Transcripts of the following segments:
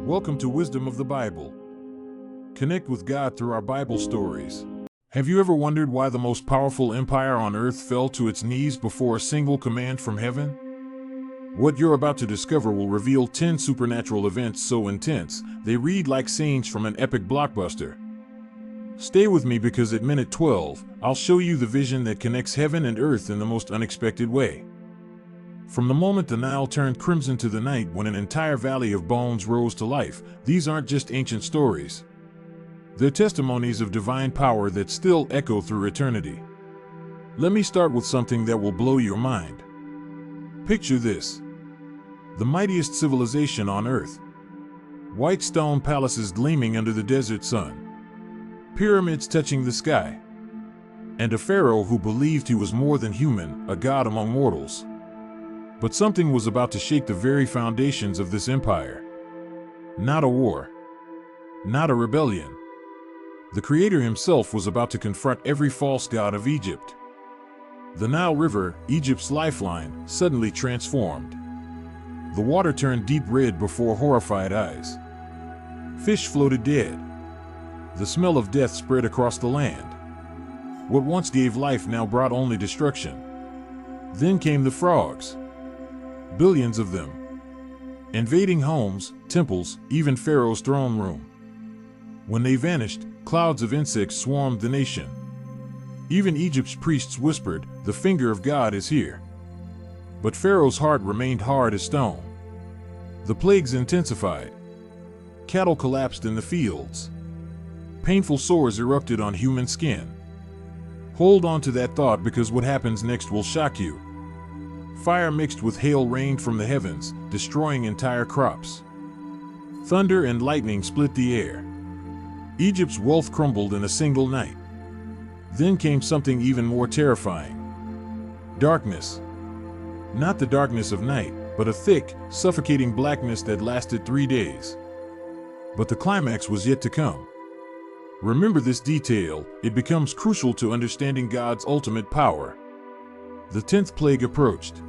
Welcome to Wisdom of the Bible. Connect with God through our Bible stories. Have you ever wondered why the most powerful empire on earth fell to its knees before a single command from heaven? What you're about to discover will reveal 10 supernatural events so intense, they read like scenes from an epic blockbuster. Stay with me because at minute 12, I'll show you the vision that connects heaven and earth in the most unexpected way. From the moment the Nile turned crimson to the night when an entire valley of bones rose to life, these aren't just ancient stories. They're testimonies of divine power that still echo through eternity. Let me start with something that will blow your mind. Picture this: the mightiest civilization on earth. White stone palaces gleaming under the desert sun. Pyramids touching the sky. And a pharaoh who believed he was more than human, a god among mortals. But something was about to shake the very foundations of this empire. Not a war. Not a rebellion. The Creator himself was about to confront every false god of Egypt. The Nile River, Egypt's lifeline, suddenly transformed. The water turned deep red before horrified eyes. Fish floated dead. The smell of death spread across the land. What once gave life now brought only destruction. Then came the frogs. Billions of them. Invading homes, temples, even Pharaoh's throne room. When they vanished, clouds of insects swarmed the nation. Even Egypt's priests whispered, "The finger of God is here." But Pharaoh's heart remained hard as stone. The plagues intensified. Cattle collapsed in the fields. Painful sores erupted on human skin. Hold on to that thought because what happens next will shock you. Fire mixed with hail rained from the heavens, destroying entire crops. Thunder and lightning split the air. Egypt's wealth crumbled in a single night. Then came something even more terrifying. Darkness. Not the darkness of night, but a thick, suffocating blackness that lasted 3 days. But the climax was yet to come. Remember this detail, it becomes crucial to understanding God's ultimate power. The 10th plague approached.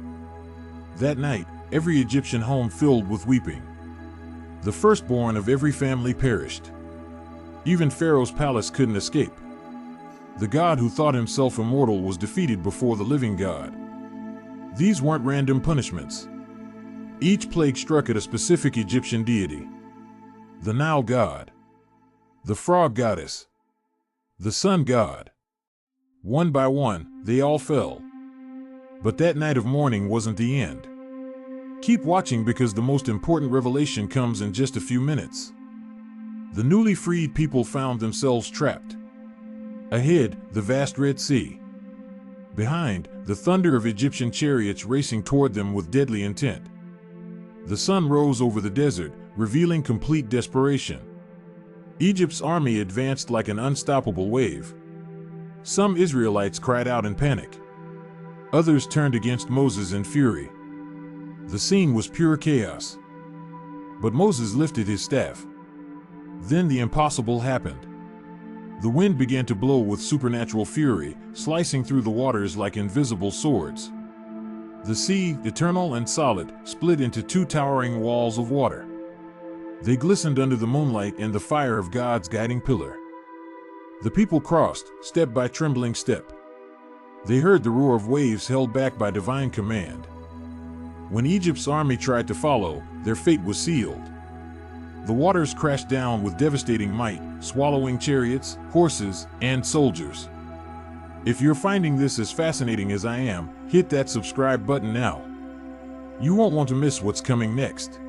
That night, every Egyptian home filled with weeping. The firstborn of every family perished. Even Pharaoh's palace couldn't escape. The god who thought himself immortal was defeated before the living God. These weren't random punishments. Each plague struck at a specific Egyptian deity. The Nile god. The frog goddess. The sun god. One by one, they all fell. But that night of mourning wasn't the end. Keep watching because the most important revelation comes in just a few minutes. The newly freed people found themselves trapped. Ahead, the vast Red Sea. Behind, the thunder of Egyptian chariots racing toward them with deadly intent. The sun rose over the desert, revealing complete desperation. Egypt's army advanced like an unstoppable wave. Some Israelites cried out in panic. Others turned against Moses in fury. The scene was pure chaos. But Moses lifted his staff. Then the impossible happened. The wind began to blow with supernatural fury, slicing through the waters like invisible swords. The sea, eternal and solid, split into 2 towering walls of water. They glistened under the moonlight and the fire of God's guiding pillar. The people crossed, step by trembling step. They heard the roar of waves held back by divine command. When Egypt's army tried to follow, their fate was sealed. The waters crashed down with devastating might, swallowing chariots, horses, and soldiers. If you're finding this as fascinating as I am, hit that subscribe button now. You won't want to miss what's coming next.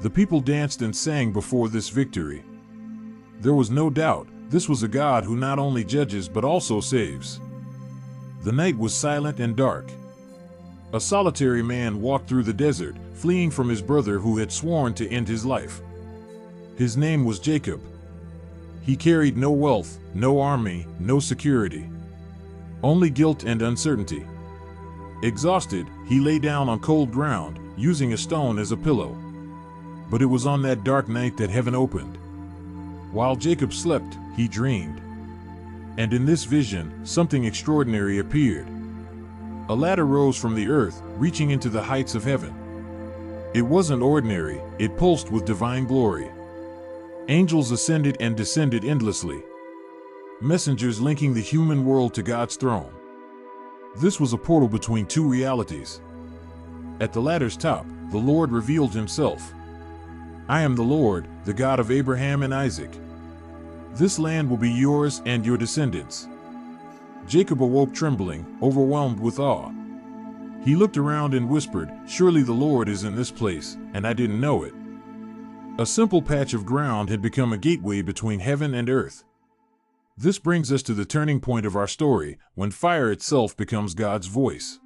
The people danced and sang before this victory. There was no doubt, this was a God who not only judges but also saves. The night was silent and dark. A solitary man walked through the desert, fleeing from his brother who had sworn to end his life. His name was Jacob. He carried no wealth, no army, no security. Only guilt and uncertainty. Exhausted, he lay down on cold ground, using a stone as a pillow. But it was on that dark night that heaven opened. While Jacob slept, he dreamed. And in this vision, something extraordinary appeared. A ladder rose from the earth, reaching into the heights of heaven. It wasn't ordinary, it pulsed with divine glory. Angels ascended and descended endlessly, messengers linking the human world to God's throne. This was a portal between two realities. At the latter's top, the Lord revealed himself. I am the Lord, the God of Abraham and Isaac. This land will be yours and your descendants. Jacob awoke trembling, overwhelmed with awe. He looked around and whispered, "Surely the Lord is in this place, and I didn't know it." A simple patch of ground had become a gateway between heaven and earth. This brings us to the turning point of our story, when fire itself becomes God's voice.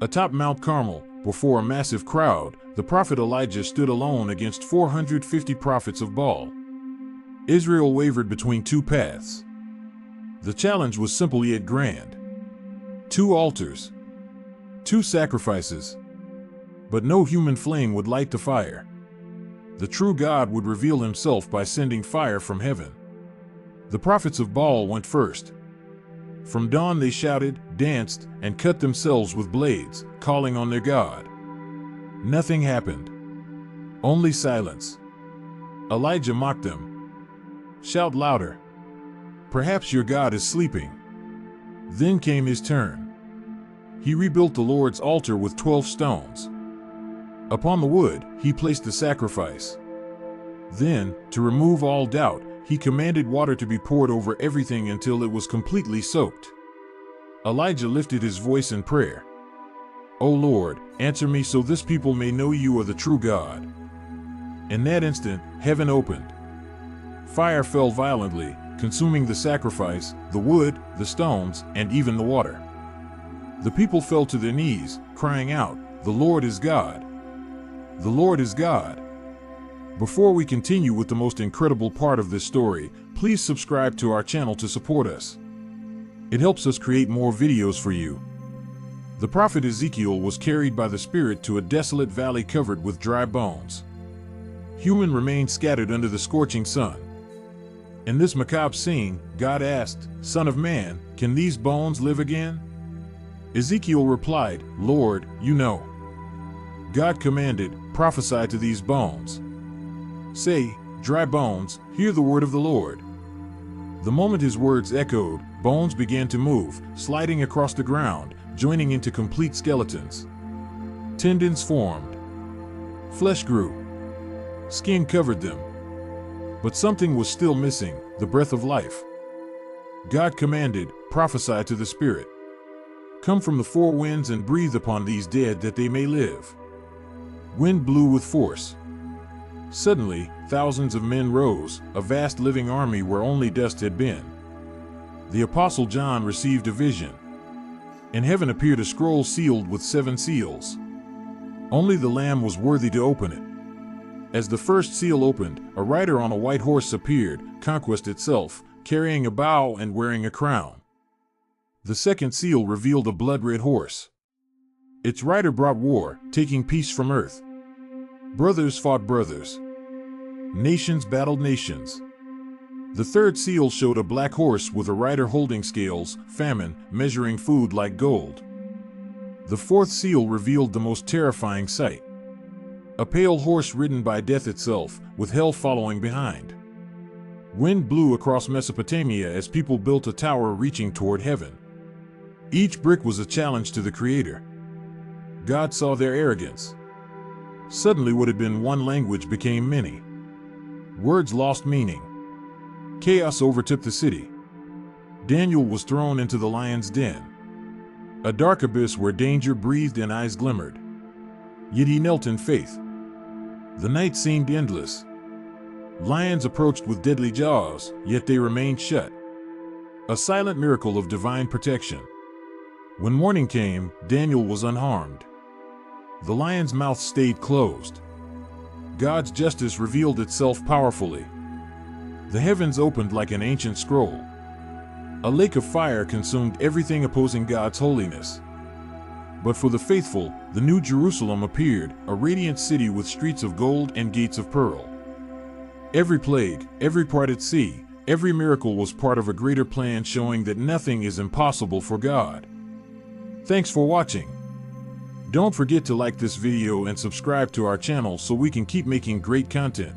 Atop Mount Carmel, before a massive crowd, the prophet Elijah stood alone against 450 prophets of Baal. Israel wavered between two paths. The challenge was simple yet grand. 2 altars, 2 sacrifices, but no human flame would light the fire. The true God would reveal himself by sending fire from heaven. The prophets of Baal went first. From dawn they shouted, danced, and cut themselves with blades, calling on their God. Nothing happened. Only silence. Elijah mocked them. "Shout louder. Perhaps your God is sleeping." Then came his turn. He rebuilt the Lord's altar with 12 stones. Upon the wood, he placed the sacrifice. Then, to remove all doubt, he commanded water to be poured over everything until it was completely soaked. Elijah lifted his voice in prayer. "O Lord, answer me so this people may know you are the true God." In that instant, heaven opened. Fire fell violently, consuming the sacrifice, the wood, the stones, and even the water. The people fell to their knees, crying out, "The Lord is God! The Lord is God!" Before we continue with the most incredible part of this story, please subscribe to our channel to support us. It helps us create more videos for you. The prophet Ezekiel was carried by the Spirit to a desolate valley covered with dry bones. Human remains scattered under the scorching sun. In this macabre scene, God asked, "Son of man, can these bones live again?" Ezekiel replied, "Lord, you know." God commanded, "Prophesy to these bones. Say, dry bones, hear the word of the Lord." The moment his words echoed, bones began to move, sliding across the ground, joining into complete skeletons. Tendons formed. Flesh grew. Skin covered them. But something was still missing, the breath of life. God commanded, "Prophesy to the Spirit. Come from the 4 winds and breathe upon these dead that they may live." Wind blew with force. Suddenly, thousands of men rose, a vast living army where only dust had been. The Apostle John received a vision. In heaven appeared a scroll sealed with 7 seals. Only the Lamb was worthy to open it. As the first seal opened, a rider on a white horse appeared, conquest itself, carrying a bow and wearing a crown. The second seal revealed a blood-red horse. Its rider brought war, taking peace from earth. Brothers fought brothers. Nations battled nations. The third seal showed a black horse with a rider holding scales, famine, measuring food like gold. The fourth seal revealed the most terrifying sight. A pale horse ridden by death itself, with hell following behind. Wind blew across Mesopotamia as people built a tower reaching toward heaven. Each brick was a challenge to the Creator. God saw their arrogance. Suddenly what had been one language became many. Words lost meaning. Chaos overtook the city. Daniel was thrown into the lion's den. A dark abyss where danger breathed and eyes glimmered. Yet he knelt in faith. The night seemed endless. Lions approached with deadly jaws, yet they remained shut. A silent miracle of divine protection. When morning came, Daniel was unharmed. The lion's mouth stayed closed. God's justice revealed itself powerfully. The heavens opened like an ancient scroll. A lake of fire consumed everything opposing God's holiness. But for the faithful, the New Jerusalem appeared, a radiant city with streets of gold and gates of pearl. Every plague, every part at sea, every miracle was part of a greater plan showing that nothing is impossible for God. Thanks for watching. Don't forget to like this video and subscribe to our channel so we can keep making great content.